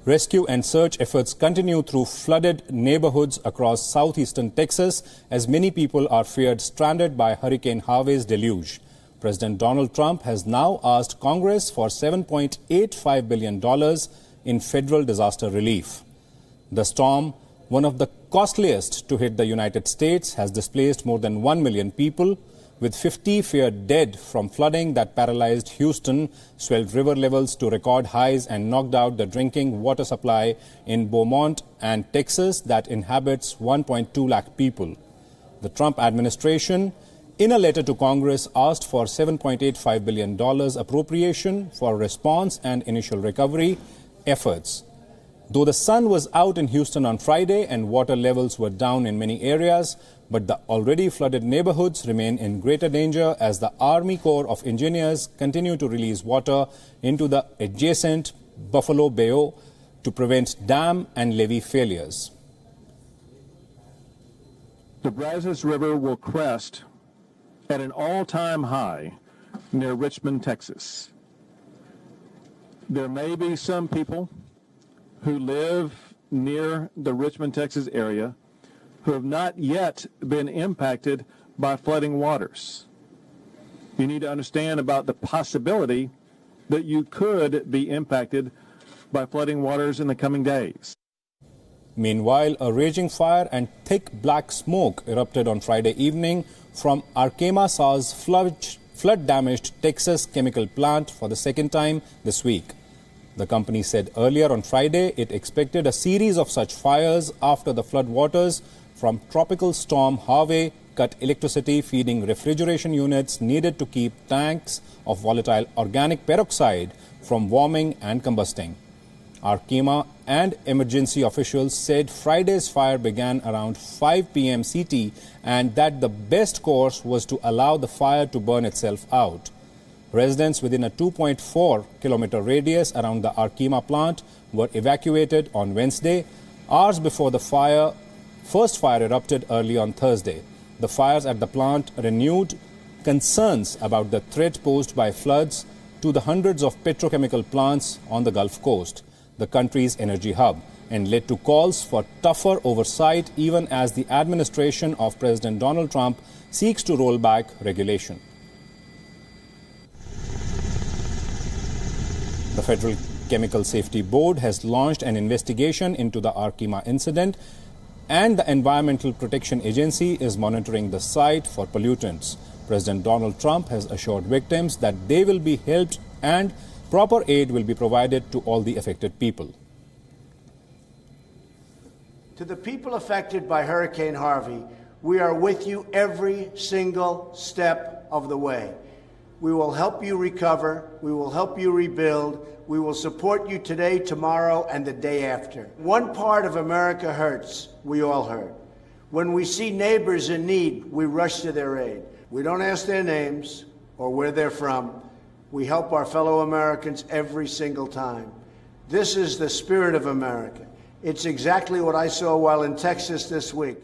Rescue and search efforts continue through flooded neighborhoods across southeastern Texas as many people are feared stranded by Hurricane Harvey's deluge. President Donald Trump has now asked Congress for $7.85 billion in federal disaster relief. The storm, one of the costliest to hit the United States, has displaced more than 1 million people, with 50 feared dead from flooding that paralyzed Houston, swelled river levels to record highs and knocked out the drinking water supply in Beaumont and Texas that inhabits 1.2 lakh people. The Trump administration, in a letter to Congress, asked for $7.85 billion appropriation for response and initial recovery efforts. Though the sun was out in Houston on Friday and water levels were down in many areas, but the already flooded neighborhoods remain in greater danger as the Army Corps of Engineers continue to release water into the adjacent Buffalo Bayou to prevent dam and levee failures. The Brazos River will crest at an all-time high near Richmond, Texas. There may be some people who live near the Richmond, Texas area who have not yet been impacted by flooding waters. You need to understand about the possibility that you could be impacted by flooding waters in the coming days. Meanwhile, a raging fire and thick black smoke erupted on Friday evening from Arkansas's flood-damaged Texas chemical plant for the second time this week. The company said earlier on Friday it expected a series of such fires after the floodwaters from Tropical Storm Harvey cut electricity feeding refrigeration units needed to keep tanks of volatile organic peroxide from warming and combusting. Arkema and emergency officials said Friday's fire began around 5 p.m. CT and that the best course was to allow the fire to burn itself out. Residents within a 2.4-kilometer radius around the Arkema plant were evacuated on Wednesday, hours before the first fire erupted early on Thursday. The fires at the plant renewed concerns about the threat posed by floods to the hundreds of petrochemical plants on the Gulf Coast, the country's energy hub, and led to calls for tougher oversight even as the administration of President Donald Trump seeks to roll back regulation. The Federal Chemical Safety Board has launched an investigation into the Arkema incident, and the Environmental Protection Agency is monitoring the site for pollutants. President Donald Trump has assured victims that they will be helped and proper aid will be provided to all the affected people. To the people affected by Hurricane Harvey, we are with you every single step of the way. We will help you recover. We will help you rebuild. We will support you today, tomorrow, and the day after. One part of America hurts. We all hurt. When we see neighbors in need, we rush to their aid. We don't ask their names or where they're from. We help our fellow Americans every single time. This is the spirit of America. It's exactly what I saw while in Texas this week.